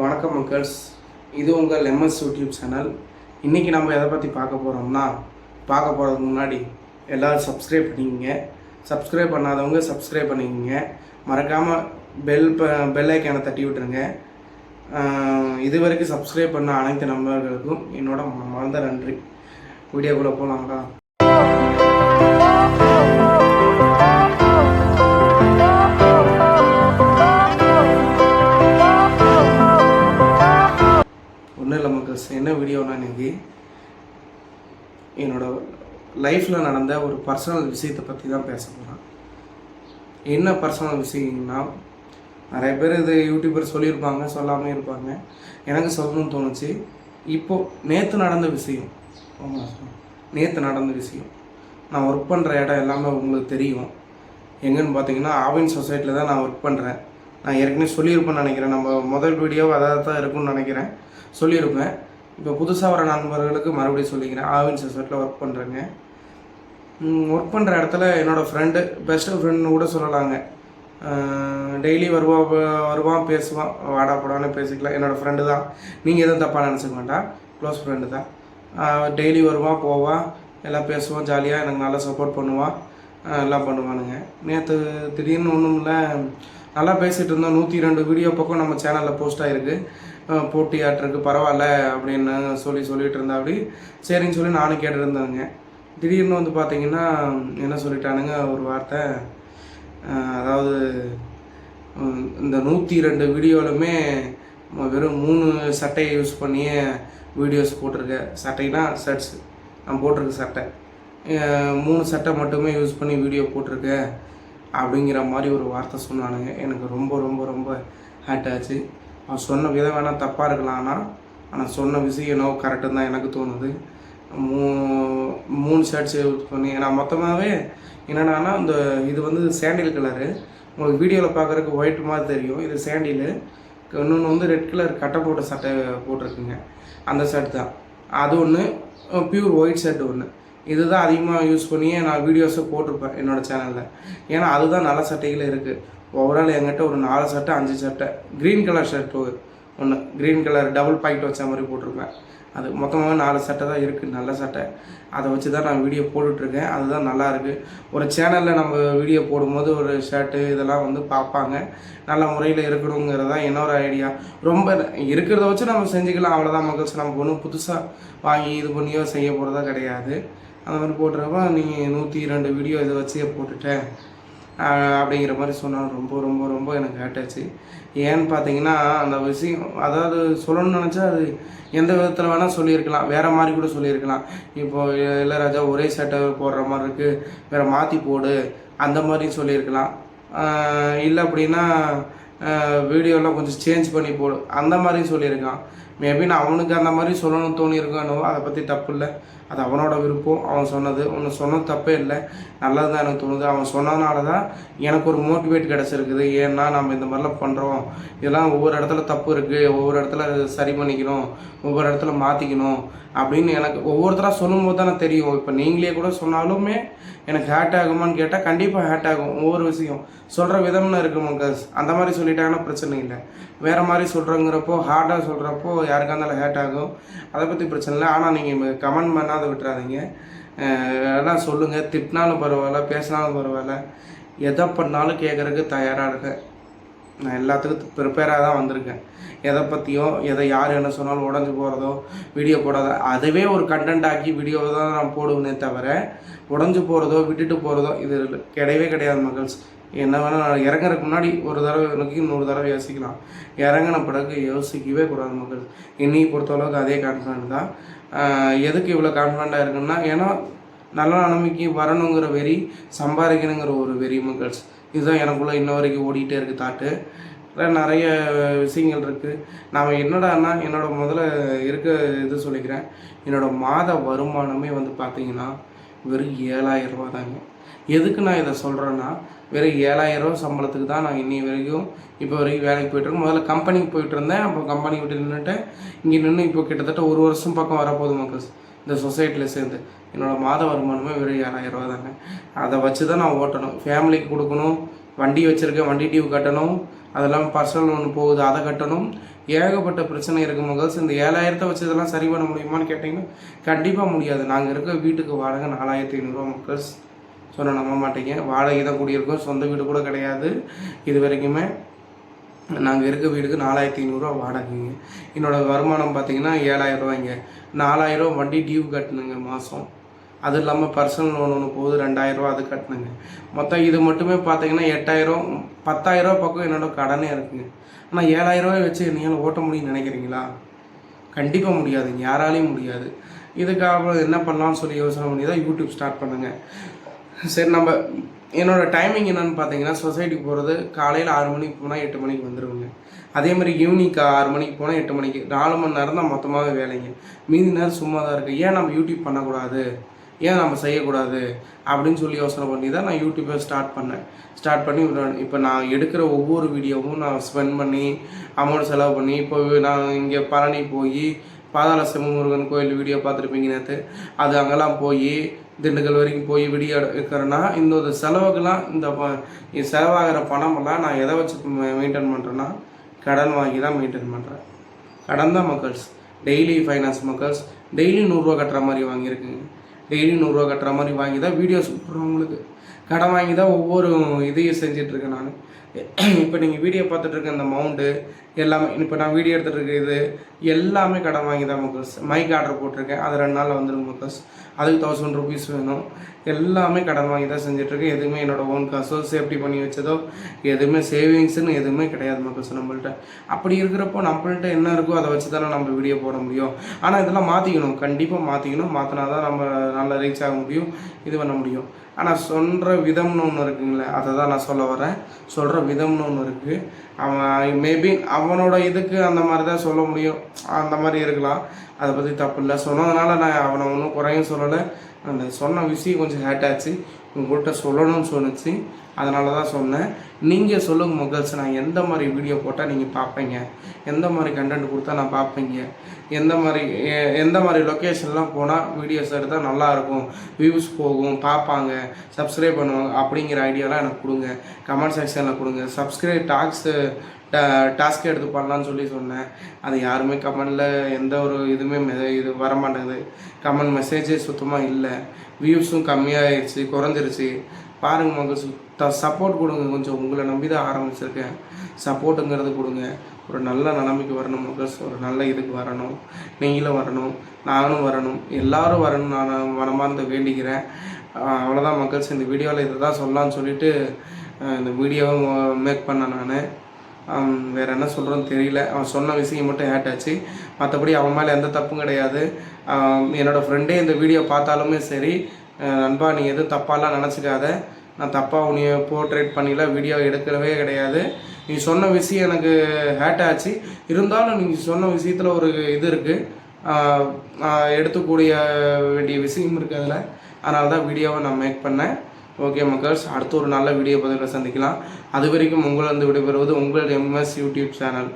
வணக்கம் மக்கள்ஸ், இது உங்கள் எம்எஸ் யூடியூப் சேனல். இன்றைக்கி நம்ம எதை பற்றி பார்க்க போகிறதுக்கு முன்னாடி எல்லோரும் சப்ஸ்கிரைப் பண்ணிக்கங்க. சப்ஸ்கிரைப் பண்ணாதவங்க சப்ஸ்கிரைப் பண்ணிக்கங்க. மறக்காமல் பெல் ஐக்கானை தட்டி விட்டுருங்க. இது வரைக்கும் சப்ஸ்கிரைப் பண்ண அனைத்து நண்பர்களுக்கும் என்னோட மனமார்ந்த நன்றி. வீடியோக்குள்ளே போகலாங்களா? ஒன்றும் இல்லை மக்கள்ஸ், என்ன வீடியோனா இன்றைக்கி என்னோடய லைஃப்பில் நடந்த ஒரு பர்சனல் விஷயத்தை பற்றி தான் பேச போகிறேன். என்ன பர்சனல் விஷயம்னா, நிறைய பேர் இது யூடியூபர் சொல்லியிருப்பாங்க, சொல்லாமல் இருப்பாங்க. எனக்கு சொல்லணும்னு தோணுச்சு. இப்போது நேற்று நடந்த விஷயம் நான் ஒர்க் பண்ணுற இடம் எல்லாமே உங்களுக்கு தெரியும். எங்கன்னு பார்த்தீங்கன்னா ஆவின் சொசைட்டியில் தான் நான் ஒர்க் பண்ணுறேன். நான் ஏற்கனவே சொல்லியிருப்பேன்னு நினைக்கிறேன். நம்ம முதல் வீடியோ அதாக தான் இருக்குன்னு நினைக்கிறேன், சொல்லியிருப்பேன். இப்போ புதுசாக வர நண்பர்களுக்கு மறுபடியும் சொல்லிக்கிறேன். ஆவின் சொசைட்டியில் ஒர்க் பண்ணுறேங்க. ஒர்க் பண்ணுற இடத்துல என்னோடய ஃப்ரெண்டு, பெஸ்ட்டு ஃப்ரெண்டுன்னு கூட சொல்லலாங்க. டெய்லி வருவான் பேசுவான், வாடா போடான்னு பேசிக்கலாம். என்னோடய ஃப்ரெண்டு தான், நீங்கள் எதுவும் தப்பாக நினச்சிக்க வேண்டாம், க்ளோஸ் ஃப்ரெண்டு தான். டெய்லி வருவான் போவான், எல்லாம் பேசுவான், ஜாலியாக எனக்கு நல்லா சப்போர்ட் பண்ணுவான், எல்லாம் பண்ணுவானுங்க. நேற்று திடீர்னு ஒன்றும் இல்லை, நல்லா பேசிகிட்டு இருந்தோம். 102 வீடியோ பக்கம் நம்ம சேனலில் போஸ்ட் ஆகிருக்கு. போட்டி ஆட்டிருக்கு, பரவாயில்ல அப்படின்னு சொல்லிட்டு இருந்தா. அப்படி சரின்னு சொல்லி நானும் கேட்டுருந்தாங்க. திடீர்னு வந்து பார்த்திங்கன்னா என்ன சொல்லிட்டானுங்க ஒரு வார்த்தை, அதாவது இந்த 102 வீடியோவிலுமே வெறும் 3 சட்டையை யூஸ் பண்ணியே வீடியோஸ் போட்டிருக்க. சட்டைனா ஷர்ட்ஸ், நான் போட்டிருக்க சட்டை 3 சட்டை மட்டுமே யூஸ் பண்ணி வீடியோ போட்டிருக்க அப்படிங்கிற மாதிரி ஒரு வார்த்தை சொன்னானுங்க. எனக்கு ரொம்ப ரொம்ப ரொம்ப ஹேட் ஆச்சு. அவன் சொன்ன விதம் வேணால் தப்பாக இருக்கலாம், ஆனால் சொன்ன விஷயம் என்னவோ கரெக்டுன்னு தான் எனக்கு தோணுது. 3 ஷர்ட்ஸ் யூஸ் பண்ணி நான் மொத்தமாகவே என்னடானா, இந்த இது வந்து சாண்டில் கலரு, உங்களுக்கு வீடியோவில் பார்க்குறதுக்கு ஒயிட் மாதிரி தெரியும், இது சாண்டிலு. இன்னொன்று வந்து ரெட் கலர் கட்டை போட்ட சட்டை போட்டிருக்குங்க, அந்த ஷர்ட் தான். அது ஒன்று, பியூர் ஒயிட் ஷர்ட் ஒன்று. இதுதான் அதிகமாக யூஸ் பண்ணியே நான் வீடியோஸை போட்டிருப்பேன் என்னோடய சேனலில். ஏன்னா அதுதான் நல்ல சட்டைகள் இருக்குது. ஓவரால் என்கிட்ட ஒரு 4 சட்டை 5 சட்டை. க்ரீன் கலர் ஷர்ட் ஒன்று, க்ரீன் கலர் டபுள் பாக்கெட் வச்ச மாதிரி போட்டிருப்பேன். அது மொத்தமாக 4 சட்டை தான் இருக்குது, நல்ல சட்டை. அதை வச்சு தான் நான் வீடியோ போட்டுட்ருக்கேன். அதுதான் நல்லா இருக்குது. ஒரு சேனலில் நம்ம வீடியோ போடும்போது ஒரு ஷர்ட்டு இதெல்லாம் வந்து பார்ப்பாங்க, நல்ல முறையில் இருக்கணுங்கிறது தான் என்னோட ஐடியா. ரொம்ப இருக்கிறத வச்சு நம்ம செஞ்சுக்கலாம், அவ்வளோதான் மக்கள்ஸ். நம்ம ஒன்றும் புதுசாக வாங்கி இது பண்ணியோ செய்ய போகிறதா கிடையாது. அந்த மாதிரி போட்டுறப்ப நீங்கள் 102 வீடியோ இதை வச்சே போட்டுட்டேன் அப்படிங்கிற மாதிரி சொன்னால் ரொம்ப ரொம்ப ரொம்ப எனக்கு ஹேட்டாச்சு. ஏன்னு பார்த்தீங்கன்னா அந்த விஷயம், அதாவது சொல்லணும்னு நினச்சா அது எந்த விதத்தில் வேணால் சொல்லியிருக்கலாம், வேறு மாதிரி கூட சொல்லியிருக்கலாம். இப்போது இளையராஜா ஒரே சட்டை போடுற மாதிரி இருக்குது, வேறு மாற்றி போடு அந்த மாதிரியும் சொல்லியிருக்கலாம். இல்லை அப்படின்னா வீடியோலாம் கொஞ்சம் சேஞ்ச் பண்ணி போடு அந்த மாதிரியும் சொல்லியிருக்கான். மேபி நான் அவனுக்கு அந்த மாதிரி சொல்லணும்னு தோணியிருக்கானோ, அதை பற்றி தப்பு இல்லை, அது அவனோட விருப்பம். அவன் சொன்னது தப்பே இல்லை, நல்லது தான் எனக்கு தோணுது. அவன் சொன்னதுனால தான் எனக்கு ஒரு மோட்டிவேட் கிடச்சிருக்குது. ஏன்னா நம்ம இந்த மாதிரிலாம் பண்ணுறோம், இதெல்லாம் ஒவ்வொரு இடத்துல தப்பு இருக்குது, ஒவ்வொரு இடத்துல சரி பண்ணிக்கணும், ஒவ்வொரு இடத்துல மாற்றிக்கணும் அப்படின்னு எனக்கு ஒவ்வொருத்தராக சொல்லும்போது தானே தெரியும். இப்போ நீங்களே கூட சொன்னாலுமே எனக்கு ஹேட் ஆகுமான்னு கேட்டால் கண்டிப்பாக ஹேட் ஆகும். ஒவ்வொரு விஷயம் சொல்கிற விதம்னு இருக்குது மக்கள்ஸ். அந்த மாதிரி சொல்லிட்டாங்கன்னா பிரச்சனை இல்லை, வேறு மாதிரி சொல்கிறோங்கிறப்போ ஹார்டாக சொல்கிறப்போ யாருக்காக இருந்தாலும் ஹேட் ஆகும். அதை பற்றி பிரச்சனை இல்லை. ஆனால் நீங்கள் கமெண்ட் பண்ணாத விட்டுறாதீங்க, எல்லாம் சொல்லுங்கள். திட்டினாலும் பரவாயில்ல, பேசினாலும் பரவாயில்ல, எதை பண்ணாலும் கேட்குறதுக்கு தயாராக இருக்கேன். நான் எல்லாத்துக்கும் ப்ரிப்பேராக தான் வந்திருக்கேன். எதை பற்றியோ எதை யார் என்ன சொன்னாலும் உடஞ்சி போகிறதோ வீடியோ போடாத, அதுவே ஒரு கண்டென்ட் ஆக்கி வீடியோவை தான் நான் போடுவேனே தவிர உடஞ்சி போகிறதோ விட்டுட்டு போகிறதோ இது கிடையவே கிடையாது மக்கள்ஸ். என்ன வேணால் நான் இறங்குறதுக்கு முன்னாடி ஒரு தடவை எனக்கு 100 தடவை யோசிக்கலாம், இறங்கின பிறகு யோசிக்கவே கூடாது மக்கள்ஸ். இன்னைக்கு பொறுத்தளவுக்கு அதே கான்ஃபிடென்ட் தான். எதுக்கு இவ்வளோ கான்ஃபிடென்ட்டாக இருக்குன்னா, ஏன்னா நல்ல நிலைமைக்கு வரணுங்கிற வெறி, சம்பாதிக்கணுங்கிற ஒரு வெறி மக்கள்ஸ். இதுதான் எனக்குள்ளே இன்ன வரைக்கும் ஓடிக்கிட்டே இருக்குது தாட்டு. நிறைய விஷயங்கள் இருக்குது. நான் என்னடான்னா முதல்ல இருக்க இது சொல்லிக்கிறேன். என்னோடய மாத வருமானமே வந்து பார்த்திங்கன்னா வெறும் 7,000 ரூபா தாங்க. எதுக்கு நான் இதை சொல்கிறேன்னா, வெறும் 7,000 ரூபா சம்பளத்துக்கு தான் நான் இன்னி வரைக்கும் இப்போ வரைக்கும் வேலைக்கு போய்ட்டுருக்கேன். முதல்ல கம்பெனிக்கு போயிட்டு இருந்தேன், அப்புறம் கம்பெனி விட்டு நின்றுட்டேன். இங்கே நின்று இப்போ கிட்டத்தட்ட 1 வருஷம் பக்கம் வரப்போகுது மக்கள்ஸ் இந்த சொசைட்டியில் சேர்ந்து. என்னோடய மாத வருமானமே வெறும் 7,000 ரூபா தாங்க. அதை வச்சு தான் நான் ஓட்டணும், ஃபேமிலிக்கு கொடுக்கணும், வண்டி வச்சுருக்கேன், வண்டி டியூ கட்டணும், அதெல்லாம் பர்சனல் லோன் போகுது, அதை கட்டணும். ஏகப்பட்ட பிரச்சனை இருக்குது மக்கள்ஸ். இந்த 7000 வச்சு இதெல்லாம் சரி பண்ண முடியுமான்னு கேட்டிங்கன்னா கண்டிப்பாக முடியாது. நாங்கள் இருக்க வீட்டுக்கு வாடகை 4500 மக்கள்ஸ். சொன்னால் நம்ப மாட்டீங்க. வாடகை தான் கூடியிருக்கோம், சொந்த வீடு கூட கிடையாது இது வரைக்குமே. நாங்கள் இருக்க வீடுக்கு 4500 வாடகைங்க. என்னோடய வருமானம் பார்த்திங்கன்னா 7000 ரூபாய்ங்க. 4000 வண்டி டியூ கட்டணுங்க மாதம். அது இல்லாமல் பர்சனல் லோன் ஒன்று போகுது 2000 அது கட்டணுங்க. மொத்தம் இது மட்டுமே பார்த்திங்கன்னா 8000 10,000 பக்கம் என்னோட கடனே இருக்குங்க. ஆனால் 7000 வச்சு நீங்கள் ஓட்ட முடியும்னு நினைக்கிறீங்களா? கண்டிப்பாக முடியாதுங்க, யாராலையும் முடியாது. இதுக்காக என்ன பண்ணலாம்னு சொல்லி யோசனை பண்ணி தான் யூடியூப் ஸ்டார்ட் பண்ணுங்க. சரி, நம்ம என்னோடய டைமிங் என்னென்னு பார்த்தீங்கன்னா, சொசைட்டிக்கு போகிறது காலையில் 6 மணிக்கு போனால் 8 மணிக்கு வந்துடுவேங்க. அதேமாதிரி ஈவினிங் 6 மணிக்கு போனால் 8 மணிக்கு 4 மணி நேரம் தான் மொத்தமாகவே வேலைங்க. மீதி நேரம் சும்மா தான் இருக்குது. ஏன் நம்ம யூடியூப் பண்ணக்கூடாது, ஏன் நம்ம செய்யக்கூடாது அப்படின்னு சொல்லி யோசனை பண்ணி தான் நான் யூடியூப்பை ஸ்டார்ட் பண்ணி இப்போ நான் எடுக்கிற ஒவ்வொரு வீடியோவும் நான் ஸ்பெண்ட் பண்ணி அமௌண்ட் செலவு பண்ணி, இப்போ நான் இங்கே பழனி போய் பாதாள சிவமுருகன் கோயில் வீடியோ பார்த்துருப்பீங்க நேற்று, அது அங்கெல்லாம் போய் திண்டுக்கல் வரைக்கும் போய் வீடியோ எடுக்கிறேன்னா இந்த செலவுக்கெல்லாம் இந்த செலவாகிற பணமெல்லாம் நான் எதை வச்சு மெயின்டைன் பண்ணுறேன்னா கடன் வாங்கி தான் மெயின்டைன் பண்ணுறேன். கடன் தான் மக்கள்ஸ். டெய்லி ஃபைனான்ஸ் மக்கள்ஸ். டெய்லி 100 ரூபா கட்டுற மாதிரி வாங்கியிருக்குங்க. டெய்லி 100 ரூபா கட்டுற மாதிரி வாங்கி தான் வீடியோஸ் போடுறவங்களுக்கு கடன் வாங்கி தான் ஒவ்வொரு இதையும் செஞ்சிட்ருக்கேன் நான். இப்போ நீங்கள் வீடியோ பார்த்துட்ருக்க இந்த மவுண்டு எல்லாமே, இப்போ நான் வீடியோ எடுத்துகிட்டு இருக்க இது எல்லாமே கடன் வாங்கி தான் மக்கள்ஸ். மைக் ஆர்டர் போட்டிருக்கேன், அது 2 நாளில் வந்துடும் மக்கள்ஸ். அதுக்கு 1000 ருபீஸ் வேணும். எல்லாமே கடன் வாங்கி தான் செஞ்சிட்ருக்கேன். எதுவுமே என்னோடய ஓன் காசோ சேஃப்டி பண்ணி வச்சதோ எதுவுமே சேவிங்ஸ்ன்னு எதுவுமே கிடையாது மக்கள்ஸ் நம்மள்ட்ட. அப்படி இருக்கிறப்போ நம்மள்ட்ட என்ன இருக்கோ அதை வச்சு தானே நம்ம வீடியோ போட முடியும். ஆனால் இதெல்லாம் மாற்றிக்கணும், கண்டிப்பாக மாற்றிக்கணும். மாற்றினா தான் நம்ம நல்லா ரீச் ஆக முடியும், இது பண்ண முடியும். ஆனால் சொல்கிற விதம்னு ஒன்று இருக்குங்களே, அதை தான் நான் சொல்ல வரேன். சொல்கிற விதம்னு ஒன்று இருக்குது. அவன் மேபி அவனோட இதுக்கு அந்த மாதிரி தான் சொல்ல முடியும், அந்த மாதிரி இருக்கலாம். அதை பற்றி தப்பு இல்லை. சொன்னதுனால நான் அவனை ஒன்றும் குறையும் சொல்லலை. அந்த சொன்ன விஷயம் கொஞ்சம் ஹேட் ஆச்சு, உங்கள்கிட்ட சொல்லணும்னு சொன்னிச்சு, அதனால தான் சொன்னேன். நீங்கள் சொல்லுங்கள் மக்கள்ஸ், நான் எந்த மாதிரி வீடியோ போட்டால் நீங்கள் பார்ப்பீங்க, எந்த மாதிரி கண்டென்ட் கொடுத்தா நான் பார்ப்பீங்க, எந்த மாதிரி லொக்கேஷன்லாம் போனால் வீடியோஸ் எடுத்தால் நல்லாயிருக்கும், வியூஸ் போகும், பார்ப்பாங்க, சப்ஸ்கிரைப் பண்ணுவாங்க அப்படிங்கிற ஐடியாலாம் எனக்கு கொடுங்க. கமெண்ட் செக்ஷனில் கொடுங்க. சப்ஸ்கிரைப் டாஸ்க்கு எடுத்து பண்ணலான்னு சொல்லி சொன்னேன். அது யாருமே கமெண்டில் எந்த ஒரு இது வர மாட்டேங்குது. கமெண்ட் மெசேஜே சுத்தமாக இல்லை. வியூஸும் கம்மியாகிடுச்சு, குறைஞ்சிருச்சு. பாருங்கள் மக்கள், சப்போர்ட் கொடுங்க. கொஞ்சம் உங்களை நம்பி தான் ஆரம்பிச்சிருக்கேன். சப்போர்ட்டுங்கிறது கொடுங்க. ஒரு நல்ல நிலைமைக்கு வரணும் மக்கள்ஸ், ஒரு நல்ல இதுக்கு வரணும். நீங்களும் வரணும், நானும் வரணும், எல்லோரும் வரணும். நான் மனமார்ந்து வேண்டிக்கிறேன். அவ்வளோதான் மக்கள்ஸ். இந்த வீடியோவில் இதை தான் சொல்லலான்னு சொல்லிவிட்டு இந்த வீடியோவை மேக் பண்ணேன் நான். வேறு என்ன சொல்கிறோன்னு தெரியல. அவன் சொன்ன விஷயம் மட்டும் ஹேட் ஆச்சு. மற்றபடி அவன் மேலே எந்த தப்பும் கிடையாது. என்னோடய ஃப்ரெண்டே இந்த வீடியோ பார்த்தாலுமே சரி, நண்பா நீ எதுவும் தப்பாலாம் நினச்சிக்காத, நான் தப்பாக உன்னைய போர்ட்ரேட் பண்ணிலாம் வீடியோ எடுக்கிறவே கிடையாது. நீ சொன்ன விஷயம் எனக்கு ஹேட் ஆச்சு. இருந்தாலும் நீங்கள் சொன்ன விஷயத்தில் ஒரு இது இருக்குது, எடுத்துக்கூடிய வேண்டிய விஷயம் இருக்குது அதில். அதனால தான் வீடியோவை நான் மேக் பண்ணேன். ஓகே மக்கள்ஸ், அடுத்து ஒரு நல்ல வீடியோ பதிவில் சந்திக்கலாம். அது வரைக்கும் உங்களிருந்து விடைபெறுவது உங்கள் MS யூடியூப் சேனல்.